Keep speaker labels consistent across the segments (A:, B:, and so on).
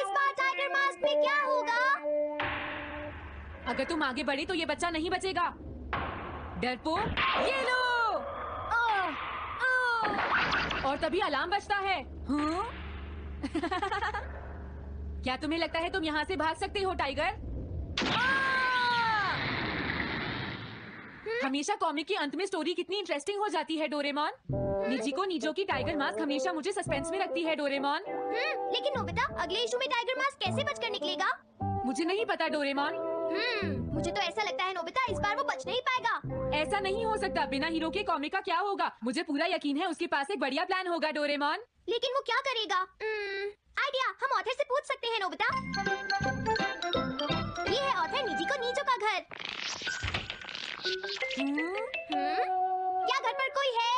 A: इस बार tiger mask में क्या होगा?
B: अगर तुम आगे बढ़े तो ये बच्चा नहीं बचेगा। डरपोक, ये लो। और तभी अलार्म बजता है। हाँ? क्या तुम्हें लगता है तुम यहाँ से भाग सकते हो टाइगर? हमेशा कॉमिक के अंत में स्टोरी कितनी इंटरेस्टिंग हो जाती है डोरेमोन। निजिको नीजो की टाइगर मास्क हमेशा मुझे सस्पेंस में रखती है डोरेमोन।
A: लेकिन नोबिता, अगले इशू में टाइगर मास्क कैसे बचकर निकलेगा?
B: मुझे नहीं पता डोरेमोन।
A: मुझे तो ऐसा लगता है नोबिता, इस बार वो बच नहीं पाएगा।
B: ऐसा नहीं हो सकता। बिना हीरो के कॉमिक का क्या होगा? मुझे पूरा यकीन है उसके पास एक बढ़िया प्लान होगा डोरेमोन।
A: लेकिन वो क्या करेगा? आइडिया, हम ऑथर से पूछ सकते हैं नोबिता। ये है ऑथर निजिको नीजो का घर। क्या घर पर कोई है?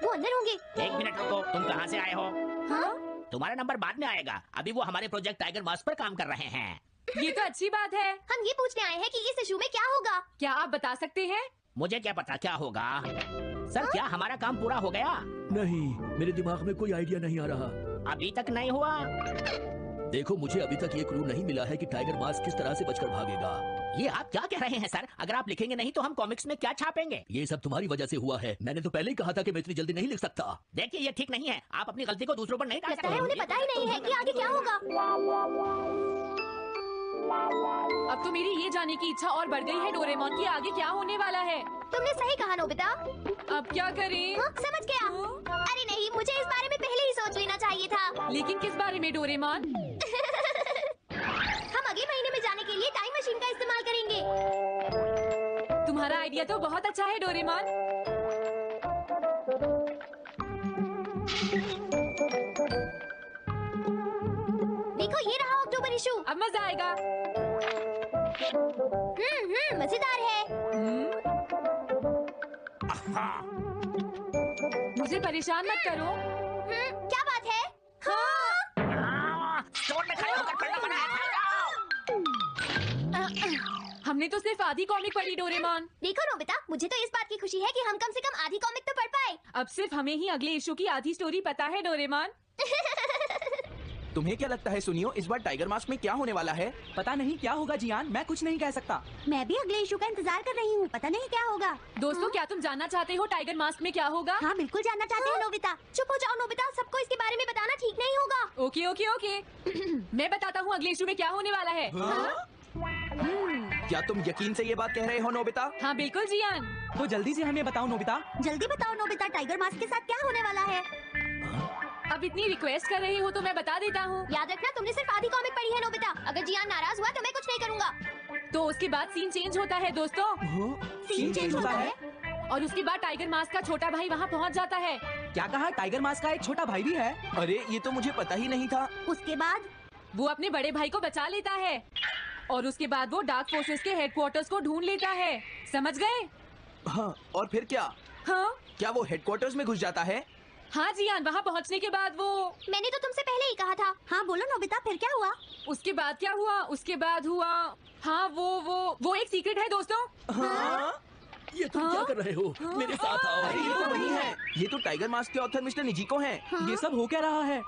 A: वो अंदर होंगे।
C: एक मिनट रुको, तुम कहाँ से आए हो?
A: हाँ?
C: तुम्हारा नंबर बाद में आएगा, अभी वो हमारे प्रोजेक्ट टाइगर मास्क पर काम कर रहे हैं।
B: ये तो अच्छी बात है।
A: हम ये पूछने आए हैं कि इस इशू में क्या होगा।
B: क्या आप बता सकते हैं?
C: मुझे क्या पता क्या होगा। सर, क्या हमारा काम पूरा हो गया?
D: नहीं, मेरे दिमाग में कोई आइडिया नहीं आ रहा।
C: अभी तक नहीं हुआ।
D: देखो, मुझे अभी तक ये क्लू नहीं मिला है कि टाइगर मास्क किस तरह से बचकर भागेगा।
C: ये आप क्या कह रहे हैं सर? अगर आप लिखेंगे नहीं तो हम कॉमिक्स में क्या छापेंगे?
D: ये सब तुम्हारी वजह से हुआ है। मैंने तो पहले ही कहा था कि मैं इतनी जल्दी नहीं लिख सकता।
C: देखिए, ये ठीक नहीं है। आप अपनी गलती को दूसरों पर नहीं डाल
A: लगता है
C: सकते।
A: उन्हें पता ही नहीं है कि आगे क्या होगा।
B: अब तो मेरी ये जाने की इच्छा और बढ़ गई है डोरेमोन कि आगे क्या होने वाला है।
A: तुमने सही कहा नोबिता।
B: अब क्या करें?
A: समझ गया। अरे नहीं, मुझे इस बारे में पहले ही सोच लेना चाहिए था।
B: लेकिन किस बारे में डोरेमोन?
A: हम अगले महीने में जाने के लिए टाइम मशीन का इस्तेमाल करेंगे।
B: तुम्हारा आइडिया तो बहुत अच्छा है डोरेमोन।
A: देखो, ये रहा अक्टूबर इशू।
B: अब मजा आएगा।
A: मजेदार है।
B: मुझे परेशान मत करो।
A: क्या बात है? हाँ?
C: स्टोर में खड़े होकर पढ़ना मना है, भाग जाओ।
B: हमने तो सिर्फ आधी कॉमिक पढ़ी डोरेमोन।
A: देखो नोबिता, मुझे तो इस बात की खुशी है कि हम कम से कम आधी कॉमिक तो पढ़ पाए।
B: अब सिर्फ हमें ही अगले इशू की आधी स्टोरी पता है डोरेमोन।
E: तुम्हें क्या लगता है सुनियो, इस बार टाइगर मास्क में क्या होने वाला है?
F: पता नहीं क्या होगा जियान, मैं कुछ नहीं कह सकता।
A: मैं भी अगले इशू का इंतजार कर रही हूँ, पता नहीं क्या होगा।
B: दोस्तों, क्या तुम जानना चाहते हो टाइगर मास्क में क्या होगा?
A: हाँ, बिल्कुल जानना चाहते हैं नोबिता। चुप हो जाओ नोबिता, सबको इसके बारे में बताना ठीक नहीं होगा।
B: Okay okay okay. मैं बताता हूँ अगले इशू में क्या होने वाला है।
E: क्या तुम यकीन से ये बात कह रहे हो नोबिता?
B: हाँ बिल्कुल जियान।
F: तो जल्दी से हमें बताओ नोबिता।
A: जल्दी बताओ नोबिता, टाइगर मास्क के साथ क्या होने वाला है?
B: अब इतनी रिक्वेस्ट कर रही हो तो मैं बता देता हूँ।
A: याद रखना, तुमने सिर्फ आधी कॉमिक पढ़ी है नोबिता। अगर जियान नाराज हुआ तो मैं कुछ नहीं करूँगा।
B: तो उसके बाद सीन चेंज होता है दोस्तों।
A: सीन चेंज होता है?
B: और उसके बाद टाइगर मास्क का छोटा भाई वहाँ पहुँच जाता है।
F: क्या कहा? टाइगर मास्क का एक छोटा भाई भी है?
E: अरे, ये तो मुझे पता ही नहीं था।
A: उसके बाद
B: वो अपने बड़े भाई को बचा लेता है और उसके बाद वो डार्क फोर्सेस के हेडक्वार्टर्स को ढूंढ लेता है। समझ गए?
E: हाँ, और फिर क्या?
B: हाँ
E: क्या वो हेडक्वार्टर्स में घुस जाता है?
B: हाँ जियान, वहाँ पहुँचने के बाद वो।
A: मैंने तो तुमसे पहले ही कहा था। हाँ बोलो नोबिता, फिर क्या हुआ?
B: उसके बाद क्या हुआ? उसके बाद हुआ, हाँ वो एक सीक्रेट है दोस्तों।
E: हाँ?
D: ये तुम क्या कर रहे हो? मेरे साथ आओ।
E: अरे, ये तो वही है। ये तो टाइगर मास्क के ऑथर मिस्टर निजिको हैं।
F: ये सब हो क्या रहा है?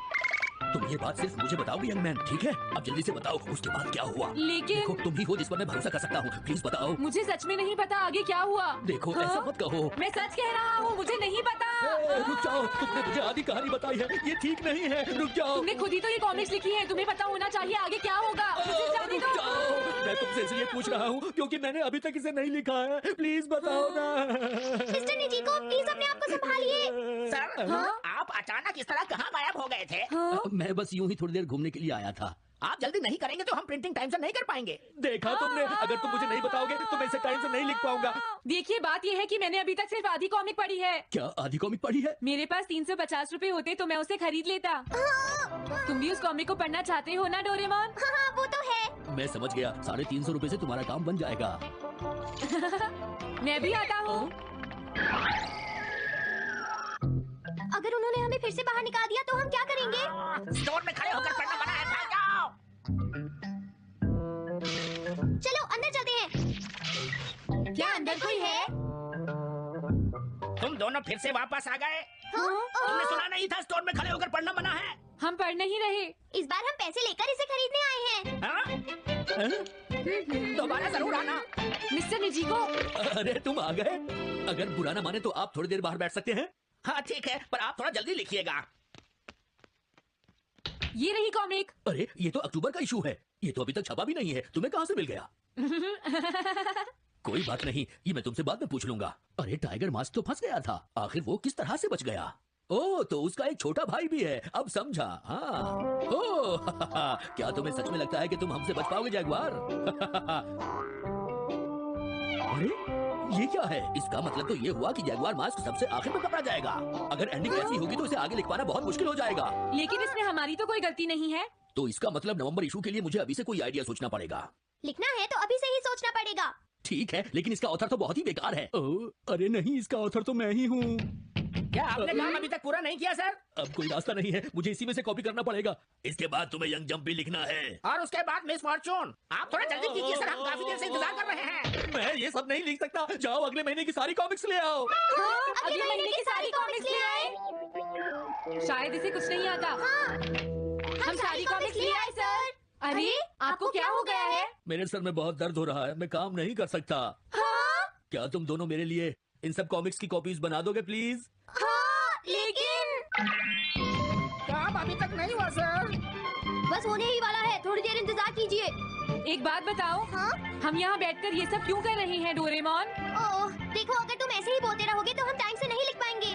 D: तुम ये बात सिर्फ मुझे बताओगे यंग मैन, ठीक है? अब जल्दी से बताओ उसके बाद क्या हुआ।
B: लेकिन
D: देखो, तुम ही हो जिस पर मैं भरोसा कर सकता हूँ। प्लीज बताओ।
B: मुझे सच में नहीं पता आगे क्या हुआ।
D: देखो, ऐसा मत कहो।
B: मैं सच कह रहा हूँ, मुझे नहीं पता।
D: रुक जाओ, तुमने मुझे आधी कहानी बताई है, ये ठीक नहीं है। रुक जाओ।
B: तुमने खुद ही तो ये कॉमिक्स लिखी है, तुम्हें पता होना चाहिए आगे क्या होगा। मुझे जाने
D: रुक
B: दो।
D: जाओ, मैं तुमसे इसलिए पूछ रहा हूँ क्योंकि मैंने अभी तक इसे नहीं लिखा है। प्लीज बताओ ना।
A: मिस्टर निजिको, प्लीज अपने आप को संभालिए।
C: सर, आप अचानक इस तरह कहाँ गायब हो गए थे?
D: मैं बस यूं ही थोड़ी देर घूमने के लिए आया था।
C: आप जल्दी नहीं करेंगे तो हम प्रिंटिंग टाइम से नहीं कर पाएंगे।
D: देखा तुमने, अगर तुम मुझे नहीं बताओगे तो मैं इसे टाइम से नहीं लिख पाऊंगा।
B: देखिए, बात ये है कि मैंने अभी तक सिर्फ आधी कॉमिक पढ़ी है।
D: क्या आधी कॉमिक पढ़ी है?
B: मेरे पास 350 रुपए होते तो मैं उसे खरीद लेता। तुम भी उस कॉमिक को पढ़ना चाहते हो ना डोरेमोन?
A: हाँ, वो तो है।
D: मैं समझ गया, 350 रुपए से तुम्हारा काम बन जाएगा।
B: मैं भी आता हूँ।
A: अगर उन्होंने हमें फिर से बाहर निकाल दिया तो हम क्या करेंगे?
C: स्टोर में खड़े होकर पढ़ना मना है, भाग जाओ।
A: चलो अंदर चलते हैं।
B: क्या अंदर कोई है?
C: तुम दोनों फिर से वापस आ गए। तुमने सुना नहीं था स्टोर में खड़े होकर पढ़ना मना है?
B: हम पढ़ नहीं रहे।
A: इस बार हम पैसे लेकर इसे खरीदने आए हैं।
C: हाँ? दोबारा जरूर आना।
B: मिस्टर निजीको,
D: अरे तुम आ गए। अगर बुरा ना माने तो आप थोड़ी देर बाहर बैठ सकते हैं।
C: हाँ ठीक है, पर आप थोड़ा जल्दी लिखिएगा।
B: ये रही कॉमिक।
D: अरे ये तो अक्टूबर का इशू है, ये तो अभी तक छपा भी नहीं है। तुम्हें कहाँ से मिल गया? कोई बात नहीं, ये मैं तुमसे बाद में पूछ लूंगा। अरे टाइगर मास्क तो फंस गया था, आखिर वो किस तरह से बच गया? ओह, तो उसका एक छोटा भाई भी है, अब समझा। हाँ। ओह, क्या तुम्हें सच में लगता है कि तुम हमसे बच पाओगे जैगुआर? अरे ये क्या है? इसका मतलब तो ये हुआ कि जैगुआर मास्क सबसे आखिर में पकड़ा जाएगा। अगर एंडिंग ऐसी होगी तो इसे आगे लिख पाना बहुत मुश्किल हो जाएगा।
B: लेकिन इसमें हमारी तो कोई गलती नहीं है।
D: तो इसका मतलब नवंबर इशू के लिए मुझे अभी से कोई आइडिया सोचना पड़ेगा।
A: लिखना है तो अभी से ही सोचना पड़ेगा।
D: ठीक है, लेकिन इसका ऑथर तो बहुत ही बेकार है। अरे नहीं, इसका ऑथर तो मैं ही हूँ।
C: क्या आपने काम अभी तक पूरा नहीं किया सर?
D: अब कोई रास्ता नहीं है, मुझे इसी में से कॉपी करना पड़ेगा। इसके बाद तुम्हें यंग जंप भी लिखना है।
C: और उसके बाद मिस फॉर्चून। आप थोड़ा जल्दी कीजिए सर, हम काफी देर से इंतजार कर रहे हैं।
D: मैं ये सब नहीं लिख सकता। जाओ अगले महीने की सारी कॉमिक्स ले आओ।
B: अगले महीने की सारी कॉमिक्स ले आए। शायद इसे कुछ नहीं आता। हम सारी कॉमिक्स ले आए सर। अरे आपको क्या हो गया है?
D: मेरे सर में बहुत दर्द हो रहा है, मैं काम नहीं कर सकता। क्या तुम दोनों मेरे लिए इन सब कॉमिक्स की कॉपीज बना दोगे प्लीज?
A: लेकिन
C: काम अभी तक नहीं हुआ सर।
A: बस होने ही वाला है, थोड़ी देर इंतजार कीजिए।
B: एक बात बताओ, हम यहाँ बैठकर ये सब क्यों कर रहे हैं डोरेमोन?
A: ओह, देखो अगर तुम ऐसे ही बोलते रहोगे तो हम टाइम से नहीं लिख पाएंगे।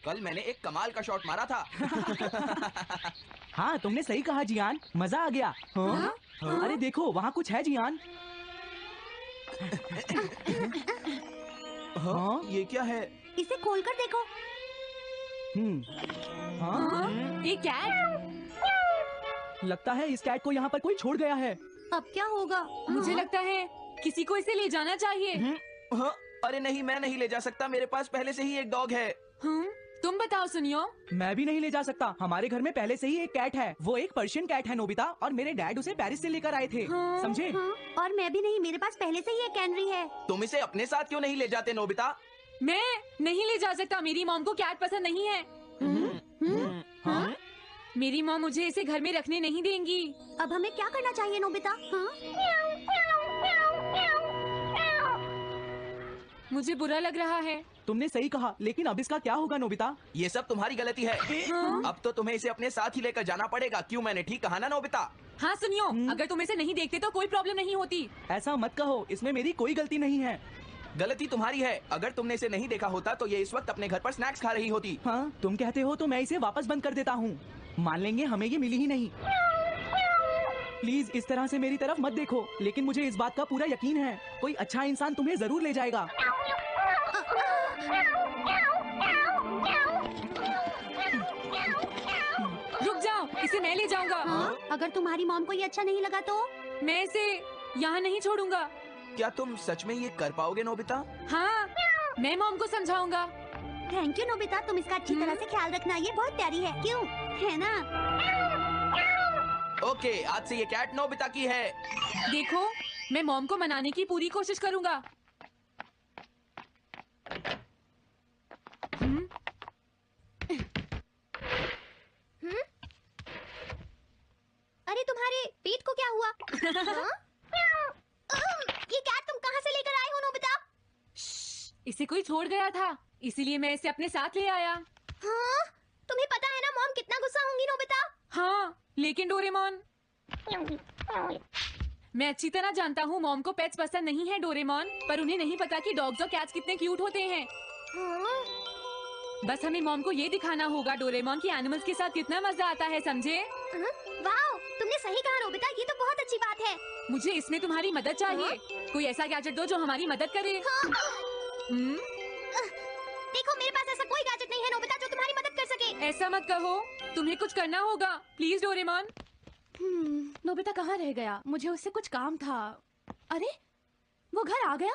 E: कल मैंने एक कमाल का शॉट मारा था।
F: हाँ तुमने सही कहा जियान, मजा आ गया। हाँ? अरे देखो वहाँ कुछ है जियान।
E: हाँ ये क्या है?
A: इसे खोलकर देखो।
F: हाँ?
B: एक कैट।
F: लगता है इस कैट को यहाँ पर कोई छोड़ गया है।
A: अब क्या होगा?
B: मुझे लगता है किसी को इसे ले जाना चाहिए।
E: हाँ? अरे नहीं, मैं नहीं ले जा सकता, मेरे पास पहले से ही एक डॉग है।
B: तुम बताओ सुनियो।
F: मैं भी नहीं ले जा सकता, हमारे घर में पहले से ही एक कैट है। वो एक पर्शियन कैट है नोबिता, और मेरे डैड उसे पेरिस से लेकर आए थे। समझे?
A: और मैं भी नहीं, मेरे पास पहले से ही एक कैनरी है।
E: तुम इसे अपने साथ क्यों नहीं ले जाते नोबिता?
B: मैं नहीं ले जा सकता, मेरी मॉम को कैट पसंद नहीं है।
F: हाँ?
B: मेरी मॉम मुझे इसे घर में रखने नहीं देंगी।
A: अब हमें क्या करना चाहिए नोबिता?
B: मुझे बुरा लग रहा है।
F: तुमने सही कहा, लेकिन अब इसका क्या होगा नोबिता?
E: ये सब तुम्हारी गलती है। अब तो तुम्हें इसे अपने साथ ही लेकर जाना पड़ेगा। क्यों, मैंने ठीक कहा ना नोबिता?
B: हाँ सुनियो, अगर तुम इसे नहीं देखते तो कोई प्रॉब्लम नहीं होती।
F: ऐसा मत कहो, इसमें मेरी कोई गलती नहीं है।
E: गलती तुम्हारी है। अगर तुमने इसे नहीं देखा होता तो ये इस वक्त अपने घर पर स्नैक्स खा रही होती।
F: हाँ तुम कहते हो तो मैं इसे वापस बंद कर देता हूँ। मान लेंगे हमें ये मिली ही नहीं। प्लीज इस तरह से मेरी तरफ मत देखो, लेकिन मुझे इस बात का पूरा यकीन है, कोई अच्छा इंसान तुम्हें जरूर ले जाएगा।
B: रुक जाओ, इसे मैं ले जाऊंगा।
A: अगर तुम्हारी मॉम को ये अच्छा नहीं लगा तो?
B: मैं इसे यहाँ नहीं छोड़ूंगा।
E: क्या तुम सच में ये कर पाओगे नोबिता?
B: हाँ, मैं मॉम को समझाऊंगा।
A: थैंक यू नोबिता, तुम इसका अच्छी तरह से ख्याल रखना, ये बहुत प्यारी है, क्यों? है ना?
E: ओके, आज से ये कैट नोबिता की है।
B: देखो, मैं मॉम को मनाने की पूरी कोशिश करूंगा।
A: अरे तुम्हारे पेट को क्या हुआ? हाँ? ये कैट तुम कहाँ से लेकर आए हो नोबिता?
B: इसे कोई छोड़ गया था, इसीलिए मैं इसे अपने साथ ले आया।
A: हाँ? तुम्हें पता है ना मॉम कितना गुस्सा होंगी नोबिता?
B: हाँ, लेकिन डोरेमोन, मैं अच्छी तरह जानता हूँ मॉम को पेट्स पसंद नहीं है डोरेमोन, पर उन्हें नहीं पता कि डॉग्स और कैट्स कितने क्यूट होते हैं।
A: हाँ?
B: बस हमें मॉम को ये दिखाना होगा डोरेमोन की एनिमल्स के साथ कितना मजा आता है, समझे?
A: वाओ, तुमने सही कहा नोबिता, ये तो बहुत अच्छी बात है।
B: मुझे इसमें तुम्हारी मदद चाहिए। कोई ऐसा गैजेट दो जो हमारी मदद करे।
A: देखो मेरे पास ऐसा कोई गैजेट नहीं है नोबिता जो तुम्हारी मदद कर सके।
B: ऐसा मत कहो, तुम्हें कुछ करना होगा, प्लीज डोरेमोन।
G: नोबिता कहाँ रह गया? मुझे उससे कुछ काम था। अरे, वो घर आ गया,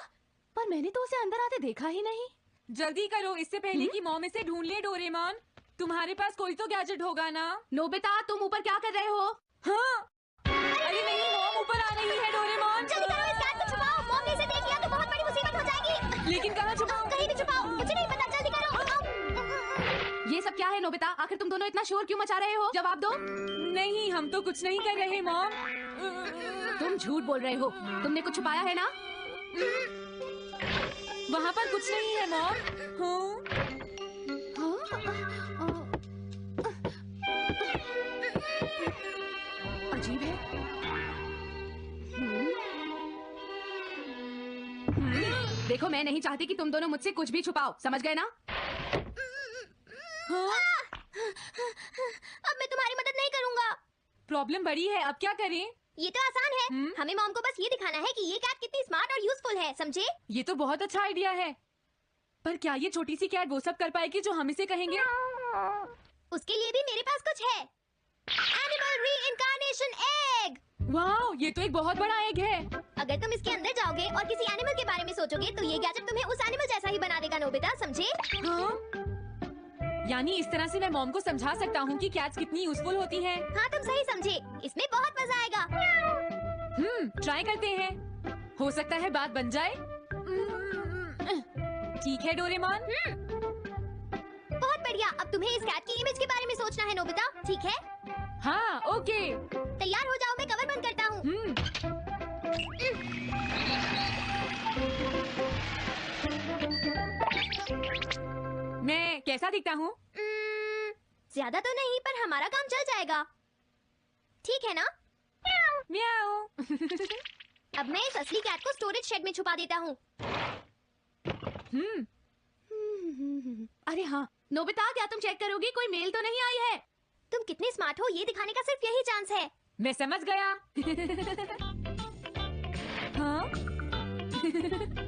G: पर मैंने तो उसे अंदर आते देखा ही नहीं।
B: जल्दी करो, इससे पहले कि मॉम इसे ढूंढ ले। डोरेमोन, तुम्हारे पास कोई तो गैजेट होगा ना?
G: नोबिता, तुम ऊपर क्या कर रहे हो?
B: हाँ, अरे नहीं, मॉम ऊपर आ रही है। डोरेमोन,
A: जल्दी करो, इस कैट को छुपाओ, मॉम ने इसे देख लिया तो बहुत बड़ी मुसीबत हो जाएगी।
B: लेकिन कहाँ छुपाऊं?
A: कहीं भी छुपाओ, मुझे नहीं पता, जल्दी करो।
G: ये सब क्या है नोबिता? आखिर तुम दोनों इतना शोर क्यों मचा रहे हो? जवाब दो।
B: नहीं, हम तो कुछ नहीं कर रहे मॉम।
G: तुम झूठ बोल रहे हो, तुमने कुछ छुपाया है ना?
B: वहाँ पर कुछ नहीं है मॉम।
G: अजीब है। देखो, मैं नहीं चाहती कि तुम दोनों मुझसे कुछ भी छुपाओ, समझ गए ना?
A: अब मैं तुम्हारी मदद नहीं करूंगा।
B: प्रॉब्लम बड़ी है, अब क्या करें?
A: ये तो आसान है, हमें मॉम को बस ये दिखाना है कि ये कैट कितनी स्मार्ट और यूजफुल है, समझे?
B: ये तो बहुत अच्छा आइडिया है, पर क्या ये छोटी सी कैट वो सब कर पाएगी जो हम इसे कहेंगे?
A: उसके लिए भी मेरे पास कुछ है। Animal reincarnation egg.
B: वाह, ये तो एक बहुत बड़ा एग है।
A: अगर तुम इसके अंदर जाओगे और किसी एनिमल के बारे में सोचोगे तो ये गैजेट तुम्हें उस एनिमल जैसा ही बना देगा नोबिता, समझे?
B: हाँ? यानी इस तरह से मैं मॉम को समझा सकता हूँ कि कैट्स कितनी यूजफुल होती हैं।
A: हाँ, तुम सही समझे, इसमें बहुत मजा आएगा।
B: ट्राई करते हैं, हो सकता है बात बन जाए। ठीक है डोरेमोन।
A: बहुत बढ़िया, अब तुम्हें इस कैट की इमेज के बारे में सोचना है नोबिता, ठीक है?
B: हाँ, ओके।
A: तैयार हो जाओ, मैं कवर बंद करता हूँ।
B: मैं कैसा दिखता हूँ?
A: ज्यादा तो नहीं, पर हमारा काम चल जाएगा, ठीक है ना?
B: म्याऊ।
A: अब मैं इस असली कैट को स्टोरेज शेड में छुपा देता हूँ।
G: अरे हाँ, नोबिता, क्या तुम चेक करोगी कोई मेल तो नहीं आई है?
A: तुम कितने स्मार्ट हो ये दिखाने का सिर्फ यही चांस है।
B: मैं समझ गया। हाँ?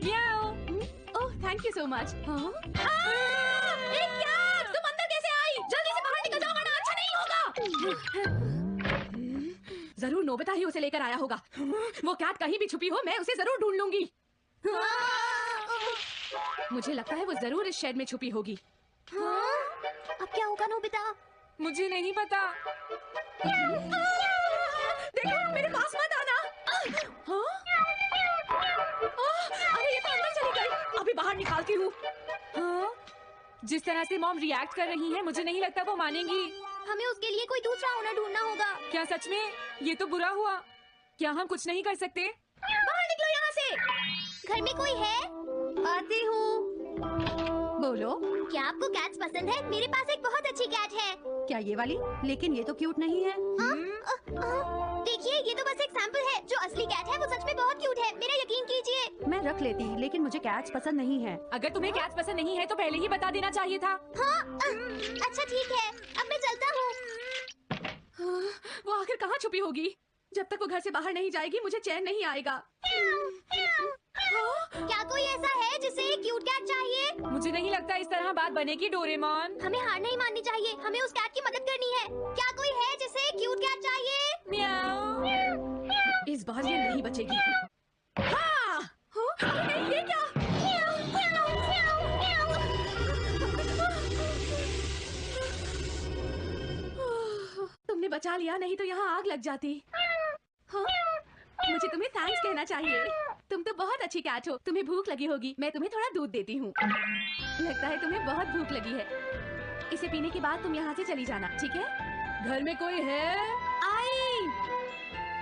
B: म्याऊ।
G: ओह, थैंक यू सो मच।
A: तुम अंदर कैसे आई? जल्दी से बाहर निकल जाओ वरना अच्छा नहीं होगा।
G: जरूर नोबिता ही उसे लेकर आया होगा। वो कैट कहीं भी छुपी हो, मैं उसे जरूर ढूंढ लूंगी। मुझे लगता है वो जरूर इस शेड में छुपी होगी।
A: अब क्या होगा नोबिता?
B: मुझे नहीं पता।
G: देखो, मेरे पास मत आना। अरे ये तो अंदर चली गई, अभी बाहर निकालती हूँ।
B: हाँ? जिस तरह से मॉम रिएक्ट कर रही है, मुझे नहीं लगता वो मानेंगी।
A: हमें उसके लिए कोई दूसरा ओनर ढूंढना होगा।
B: क्या सच में? ये तो बुरा हुआ। क्या हम कुछ नहीं कर सकते?
A: बाहर निकलो यहाँ से। घर में कोई है?
G: आती हूँ। बोलो।
A: क्या आपको कैट्स पसंद है? मेरे पास एक बहुत अच्छी कैट है।
G: क्या ये वाली? लेकिन ये तो क्यूट नहीं है।
A: देखिए, ये तो बस एक सैंपल है। जो असली कैट है वो सच में बहुत क्यूट है, मेरा यकीन कीजिए।
G: मैं रख लेती, लेकिन मुझे कैट्स पसंद नहीं है।
B: अगर तुम्हें कैट्स पसंद नहीं है तो पहले ही बता देना चाहिए था।
A: हाँ, अच्छा ठीक है, अब मैं चलता हूँ।
G: वो आखिर कहाँ छुपी होगी? जब तक वो घर से बाहर नहीं जाएगी मुझे चैन नहीं आएगा।
A: क्या कोई ऐसा है जिसे क्यूट कैट चाहिए?
B: मुझे नहीं लगता इस तरह बात बनेगी डोरेमोन।
A: हमें हार नहीं माननी चाहिए, हमें उस कैट की मदद करनी है। क्या कोई है जिसे क्यूट कैट चाहिए?
B: म्याऊ।
G: इस बार ये नहीं बचेगी। हाँ! नहीं, ये क्या? तुमने बचा लिया, नहीं तो यहाँ आग लग जाती। हाँ? मुझे तुम्हें थैंक्स कहना चाहिए। तुम तो बहुत अच्छी कैट हो। तुम्हें भूख लगी होगी, मैं तुम्हें थोड़ा दूध देती हूँ। लगता है तुम्हें बहुत भूख लगी है। इसे पीने के बाद तुम यहाँ से चली जाना, ठीक है?
B: घर में कोई है?
G: आई!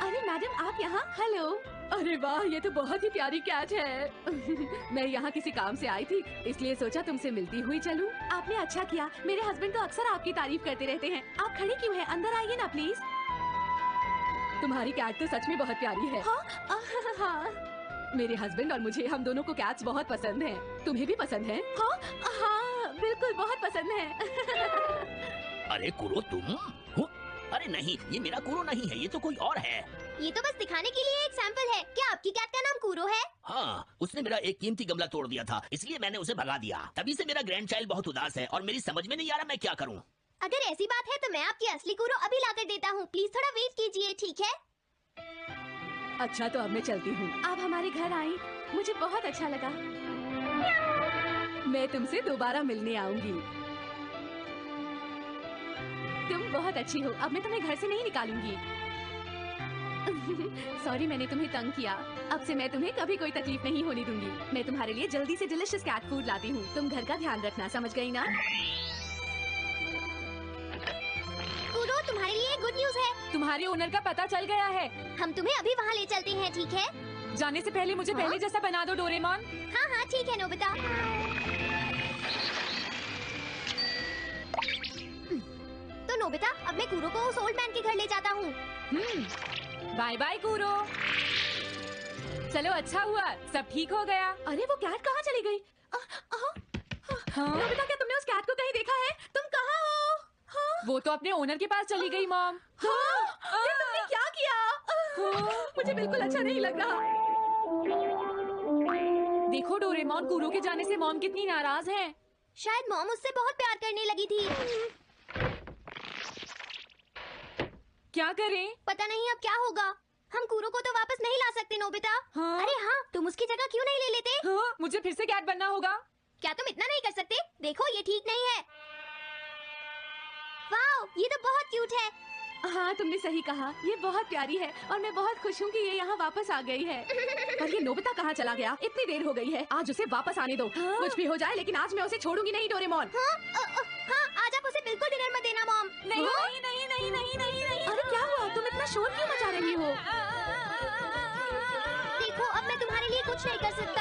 G: अरे मैडम, आप यहाँ? हेलो। अरे वाह, ये तो बहुत ही प्यारी कैट है। मैं यहाँ किसी काम से आई थी, इसलिए सोचा तुमसे मिलती हुई चलूं। आपने अच्छा किया। मेरे हस्बैंड तो अक्सर आपकी तारीफ करते रहते हैं। आप खड़े क्यों हैं? अंदर आइए ना प्लीज।
B: तुम्हारी कैट तो सच में बहुत प्यारी है।
G: हाँ, हाँ।
B: मेरे हस्बैंड और मुझे, हम दोनों को कैट्स बहुत पसंद हैं। तुम्हें भी पसंद है?
G: हाँ, हाँ, बिल्कुल बहुत पसंद है।
D: अरे कुरो तुम हो? अरे नहीं, ये मेरा कुरो नहीं है, ये तो कोई और है।
A: ये तो बस दिखाने के लिए एक सैंपल है। क्या आपकी कैट का नाम कूरो है?
D: हाँ, उसने मेरा एक कीमती गमला तोड़ दिया था, इसलिए मैंने उसे भगा दिया। तभी से मेरा ग्रैंड चाइल्ड बहुत उदास है और मेरी समझ में नहीं आ रहा मैं क्या करूँ।
A: अगर ऐसी बात है तो मैं आपकी असली कूरो अभी लाकर देता हूँ। प्लीज थोड़ा वेट कीजिए, ठीक है?
B: अच्छा, तो अब मैं चलती हूँ।
G: आप हमारे घर आई, मुझे बहुत अच्छा लगा।
B: मैं तुमसे दोबारा मिलने आऊंगी।
G: तुम बहुत अच्छी हो। अब मैं तुम्हें घर से नहीं निकालूंगी। सॉरी, मैंने तुम्हें तंग किया। अब से मैं तुम्हें कभी कोई तकलीफ नहीं होने दूंगी। मैं तुम्हारे लिए जल्दी से डिलिशियस कैट फूड लाती हूँ। तुम घर का ध्यान रखना, समझ गई ना?
A: कूरो, तुम्हारे लिए गुड न्यूज है।
B: तुम्हारे ओनर का पता चल गया है।
A: हम तुम्हें अभी वहाँ ले चलते हैं, ठीक है?
B: जाने से पहले मुझे पहले जैसा बना दो डोरेमोन।
A: हाँ हाँ, ठीक है नोबिता। तो नोबिता, अब मैं कूरो को उस ओल्ड मैन के घर ले जाता हूँ।
B: बाय बाय कूरो। चलो, अच्छा हुआ, सब ठीक हो गया।
G: अरे वो कैट कहाँ चली गई?
B: हाँ?
G: नोबिता, क्या तुमने उस कैट को कहीं देखा है? तुम कहाँ हो? हाँ?
B: वो तो अपने ओनर के पास चली गई मॉम।
G: हाँ? ये तुमने क्या किया? मुझे बिल्कुल अच्छा नहीं लग रहा।
B: देखो डोरेमोन, कूरो के जाने से मॉम कितनी नाराज हैं।
A: शायद मॉम उससे बहुत प्यार करने लगी थी।
B: क्या करें?
A: पता नहीं अब क्या होगा। हम कूरो को तो वापस नहीं ला सकते नोबिता।
B: हाँ?
A: अरे हाँ, तुम उसकी जगह क्यों नहीं ले लेते?
B: हाँ? मुझे फिर से कैट बनना होगा।
A: क्या तुम इतना नहीं कर सकते? देखो, ये ठीक नहीं है। वाओ, ये तो बहुत क्यूट है।
G: हाँ, तुमने सही कहा। ये बहुत प्यारी है और मैं बहुत खुश हूँ कि ये यहाँ वापस आ गई है। पर ये नोबिता कहाँ चला गया? इतनी देर हो गई है। आज उसे वापस आने दो।
B: हाँ?
G: कुछ भी हो जाए, लेकिन आज मैं उसे छोड़ूंगी नहीं, डोरेमोन।
A: हाँ, आज आप उसे बिल्कुल डिनर मत देना मॉम।
B: नहीं, नहीं, नहीं, नहीं, नहीं, नहीं, नहीं।
G: अरे क्या हुआ? तुम इतना शोर क्यों मचा रही हो?
A: देखो, अब मैं तुम्हारे लिए कुछ नहीं कर सकता।